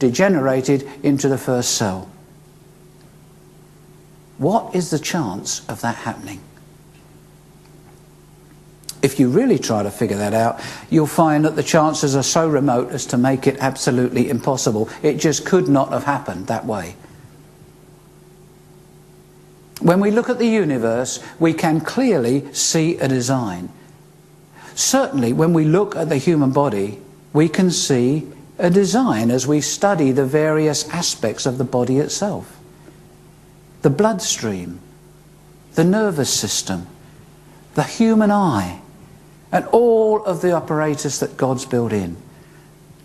degenerated into the first cell. What is the chance of that happening? If you really try to figure that out, you'll find that the chances are so remote as to make it absolutely impossible. It just could not have happened that way. When we look at the universe, we can clearly see a design. Certainly, when we look at the human body, we can see a design as we study the various aspects of the body itself. The bloodstream, the nervous system, the human eye, and all of the apparatus that God's built in.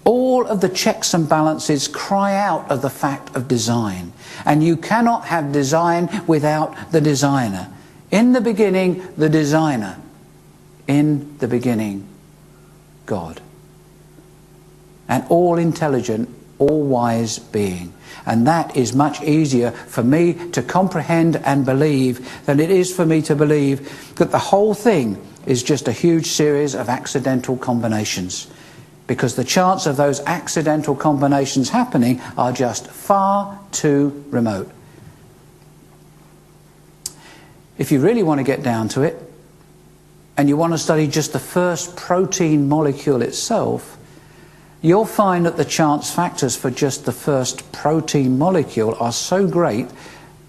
All of the checks and balances cry out of the fact of design. And you cannot have design without the designer. In the beginning, the designer. In the beginning, God. An all-intelligent, all-wise being. And that is much easier for me to comprehend and believe than it is for me to believe that the whole thing is just a huge series of accidental combinations. Because the chance of those accidental combinations happening are just far too remote. If you really want to get down to it, and you want to study just the first protein molecule itself, you'll find that the chance factors for just the first protein molecule are so great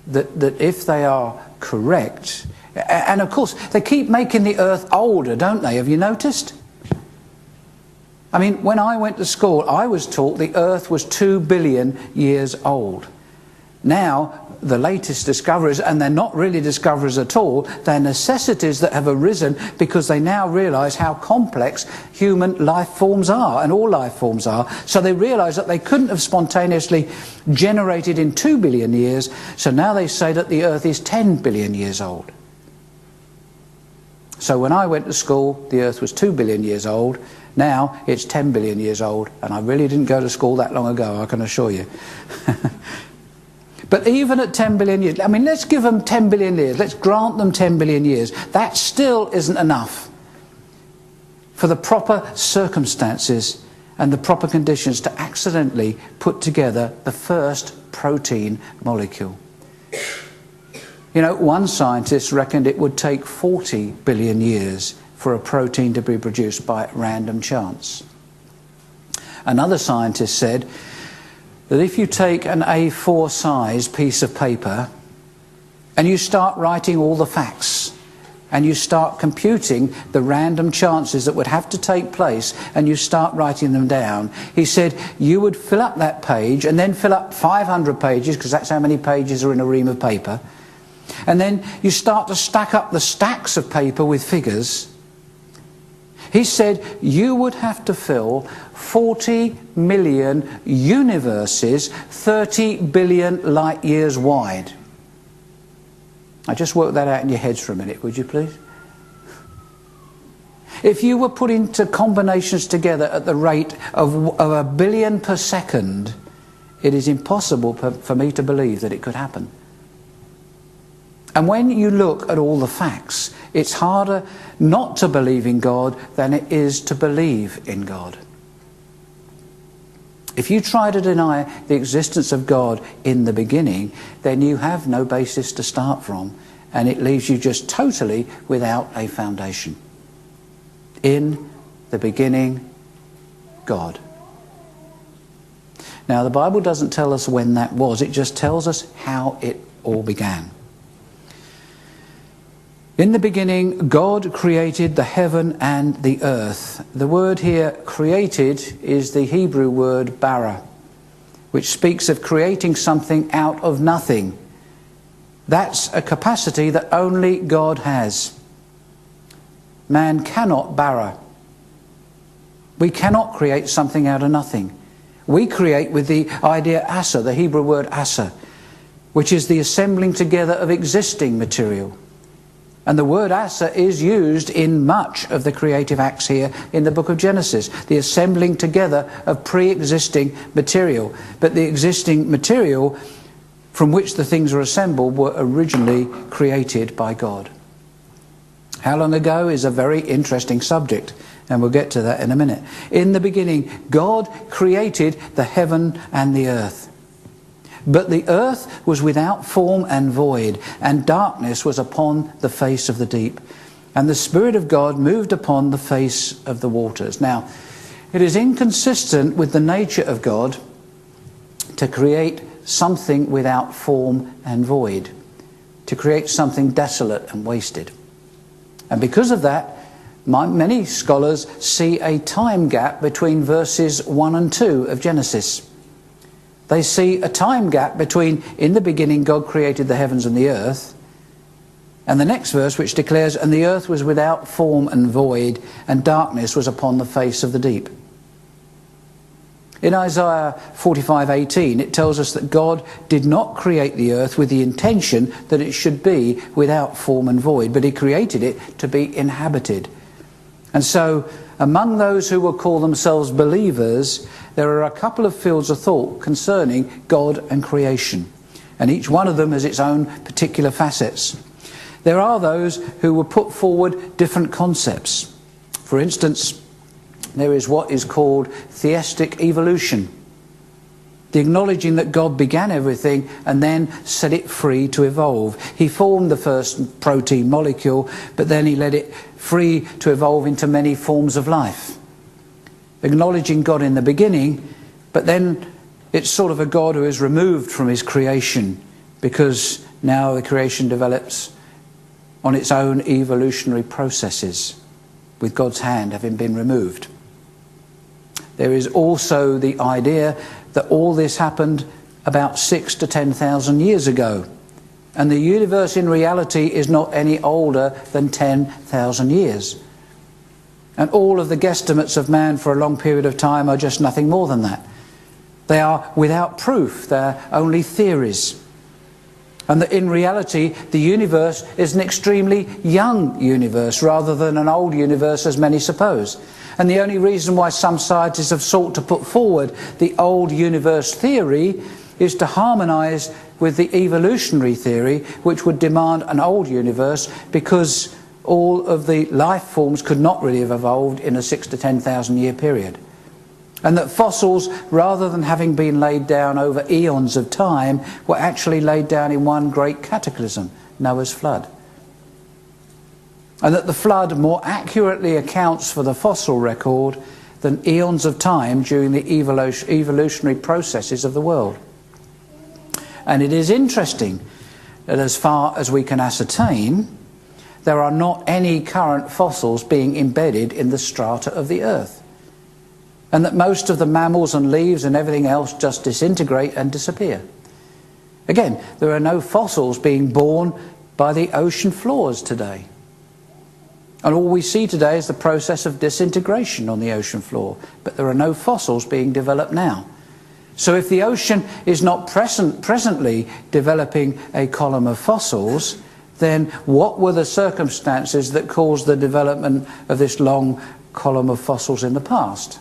that if they are correct, and of course they keep making the Earth older, don't they? Have you noticed? I mean, when I went to school, I was taught the Earth was 2 billion years old. Now, the latest discoveries, and they're not really discoveries at all, they're necessities that have arisen because they now realise how complex human life forms are, and all life forms are. So they realise that they couldn't have spontaneously generated in 2 billion years, so now they say that the Earth is 10 billion years old. So when I went to school, the Earth was 2 billion years old. Now it's 10 billion years old, and I really didn't go to school that long ago, I can assure you. But even at 10 billion years, I mean, let's give them 10 billion years, let's grant them 10 billion years. That still isn't enough for the proper circumstances and the proper conditions to accidentally put together the first protein molecule. You know, one scientist reckoned it would take 40 billion years for a protein to be produced by random chance. Another scientist said that if you take an A4 size piece of paper and you start writing all the facts and you start computing the random chances that would have to take place and you start writing them down, he said you would fill up that page and then fill up 500 pages, because that's how many pages are in a ream of paper, and then you start to stack up the stacks of paper with figures. He said you would have to fill 40 million universes 30 billion light years wide. Now just work that out in your heads for a minute, would you please? If you were putting combinations together at the rate of 1 billion per second, it is impossible for me to believe that it could happen. And when you look at all the facts, it's harder not to believe in God than it is to believe in God. If you try to deny the existence of God in the beginning, then you have no basis to start from, and it leaves you just totally without a foundation. In the beginning, God. Now, the Bible doesn't tell us when that was, it just tells us how it all began. In the beginning, God created the heaven and the earth. The word here, created, is the Hebrew word bara, which speaks of creating something out of nothing. That's a capacity that only God has. Man cannot bara. We cannot create something out of nothing. We create with the idea asa, the Hebrew word asa, which is the assembling together of existing material. And the word asa is used in much of the creative acts here in the book of Genesis, the assembling together of pre-existing material. But the existing material from which the things are assembled were originally created by God. How long ago is a very interesting subject, And we'll get to that in a minute. In the beginning, God created the heaven and the earth. But the earth was without form and void, and darkness was upon the face of the deep. And the Spirit of God moved upon the face of the waters. Now, it is inconsistent with the nature of God to create something without form and void, to create something desolate and wasted. And because of that, many scholars see a time gap between verses 1 and 2 of Genesis. They see a time gap between, in the beginning God created the heavens and the earth, and the next verse which declares, and the earth was without form and void, and darkness was upon the face of the deep. In Isaiah 45:18 it tells us that God did not create the earth with the intention that it should be without form and void, but he created it to be inhabited. And so, among those who will call themselves believers, there are a couple of fields of thought concerning God and creation. And each one of them has its own particular facets. There are those who will put forward different concepts. For instance, there is what is called theistic evolution. The acknowledging that God began everything and then set it free to evolve. He formed the first protein molecule, but then he let it free to evolve into many forms of life. Acknowledging God in the beginning, but then it's sort of a God who is removed from his creation, because now the creation develops on its own evolutionary processes, with God's hand having been removed. There is also the idea that all this happened about 6,000 to 10,000 years ago. And the universe in reality is not any older than 10,000 years. And all of the guesstimates of man for a long period of time are just nothing more than that. They are without proof. They're only theories. And that in reality, the universe is an extremely young universe rather than an old universe as many suppose. And the only reason why some scientists have sought to put forward the old universe theory is to harmonise with the evolutionary theory, which would demand an old universe, because all of the life forms could not really have evolved in a 6,000 to 10,000 year period. And that fossils, rather than having been laid down over eons of time, were actually laid down in one great cataclysm, Noah's flood. And that the flood more accurately accounts for the fossil record than eons of time during the evolutionary processes of the world. And it is interesting that as far as we can ascertain, there are not any current fossils being embedded in the strata of the earth. And that most of the mammals and leaves and everything else just disintegrate and disappear. Again, there are no fossils being born by the ocean floors today. And all we see today is the process of disintegration on the ocean floor. But there are no fossils being developed now. So if the ocean is not presently developing a column of fossils, then what were the circumstances that caused the development of this long column of fossils in the past?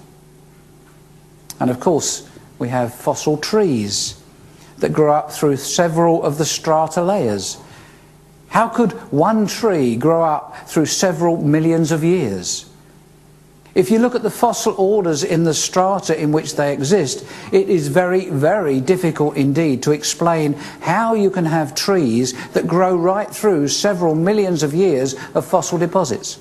And of course, we have fossil trees that grow up through several of the strata layers. How could one tree grow up through several millions of years? If you look at the fossil orders in the strata in which they exist, it is very, very difficult indeed to explain how you can have trees that grow right through several millions of years of fossil deposits.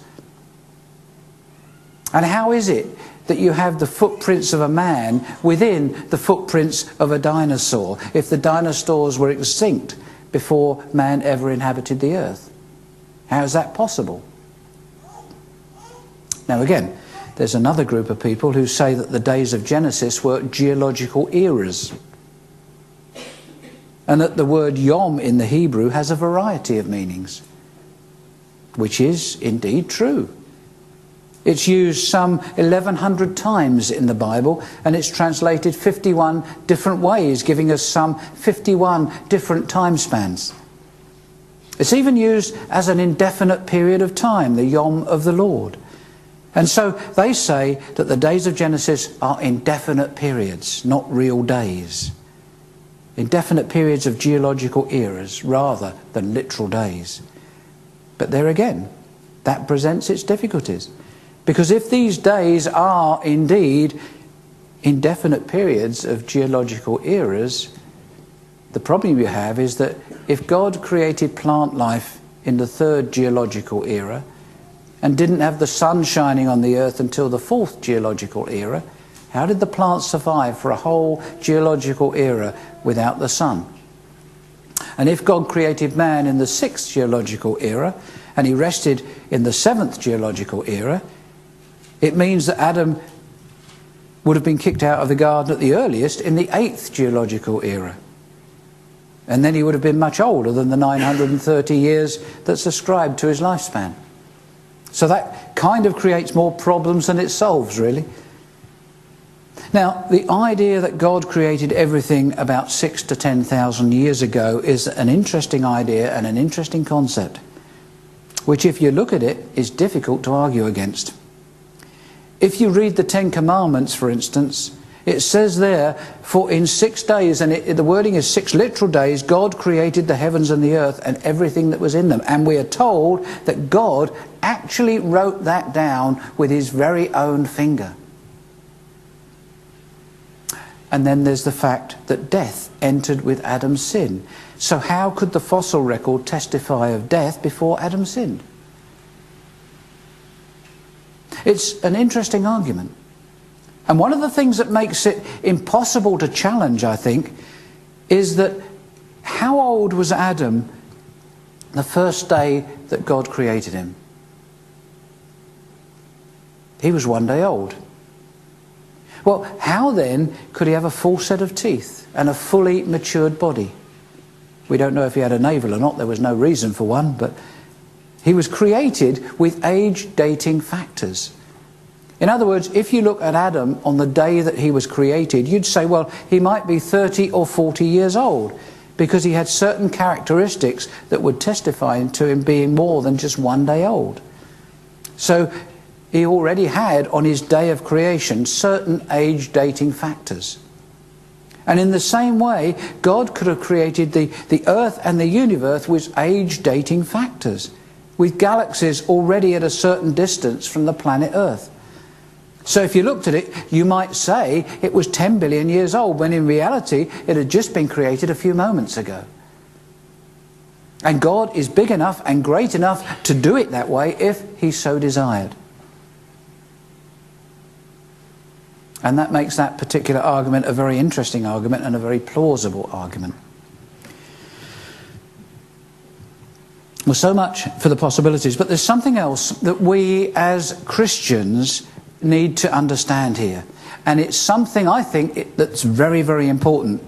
And how is it that you have the footprints of a man within the footprints of a dinosaur, if the dinosaurs were extinct before man ever inhabited the earth? How is that possible? Now again, there's another group of people who say that the days of Genesis were geological eras, and that the word yom in the Hebrew has a variety of meanings, which is indeed true. It's used some 1,100 times in the Bible, and it's translated 51 different ways, giving us some 51 different time spans. It's even used as an indefinite period of time, the Yom of the Lord. And so they say that the days of Genesis are indefinite periods, not real days. Indefinite periods of geological eras rather than literal days. But there again, that presents its difficulties. Because if these days are indeed indefinite periods of geological eras, the problem you have is that if God created plant life in the third geological era and didn't have the sun shining on the earth until the fourth geological era, how did the plants survive for a whole geological era without the sun? And if God created man in the sixth geological era and he rested in the seventh geological era, it means that Adam would have been kicked out of the garden at the earliest in the eighth geological era. And then he would have been much older than the 930 years that's ascribed to his lifespan. So that kind of creates more problems than it solves, really. Now, the idea that God created everything about 6,000 to 10,000 years ago is an interesting idea and an interesting concept, which, if you look at it, is difficult to argue against. If you read the Ten Commandments, for instance, it says there, for in 6 days, and the wording is 6 literal days, God created the heavens and the earth and everything that was in them. And we are told that God actually wrote that down with his very own finger. And then there's the fact that death entered with Adam's sin. So how could the fossil record testify of death before Adam sinned? It's an interesting argument. And one of the things that makes it impossible to challenge, I think, is that how old was Adam the first day that God created him? He was 1 day old. Well, how then could he have a full set of teeth and a fully matured body? We don't know if he had a navel or not. There was no reason for one, but he was created with age-dating factors. In other words, if you look at Adam on the day that he was created, you'd say, well, he might be 30 or 40 years old because he had certain characteristics that would testify to him being more than just 1 day old. So he already had, on his day of creation, certain age-dating factors. And in the same way, God could have created the earth and the universe with age-dating factors, with galaxies already at a certain distance from the planet Earth. So if you looked at it, you might say it was 10 billion years old, when in reality it had just been created a few moments ago. And God is big enough and great enough to do it that way if he so desired. And that makes that particular argument a very interesting argument and a very plausible argument. Well, so much for the possibilities, but there's something else that we as Christians need to understand here. And it's something, I think, that's very, very important.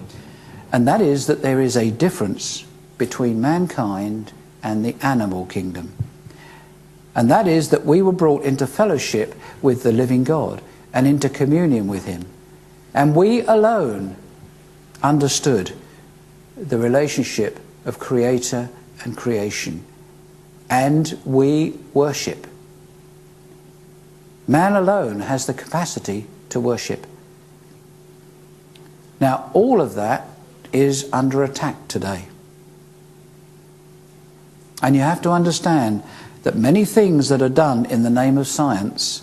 And that is that there is a difference between mankind and the animal kingdom. And that is that we were brought into fellowship with the living God and into communion with him. And we alone understood the relationship of creator and creation. And we worship. Man alone has the capacity to worship. Now, all of that is under attack today. And you have to understand that many things that are done in the name of science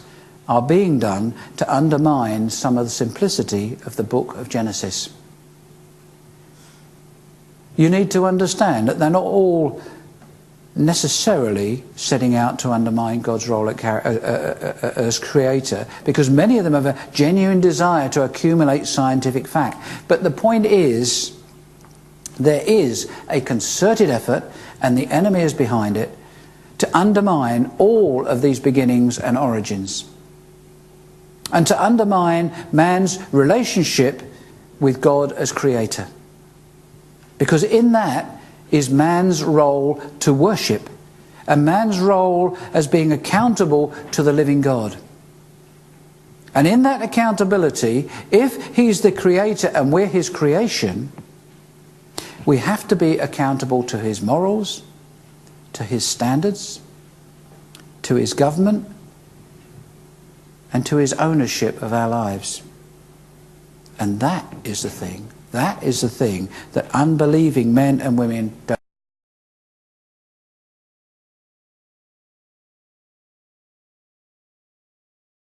are being done to undermine some of the simplicity of the book of Genesis. You need to understand that they're not all necessarily setting out to undermine God's role as creator, because many of them have a genuine desire to accumulate scientific fact. But the point is, there is a concerted effort, and the enemy is behind it, to undermine all of these beginnings and origins, and to undermine man's relationship with God as creator. Because in that is man's role to worship, and man's role as being accountable to the living God. And in that accountability, if he's the creator and we're his creation, we have to be accountable to his morals, to his standards, to his government, and to his ownership of our lives. And that is the thing. That is the thing that unbelieving men and women don't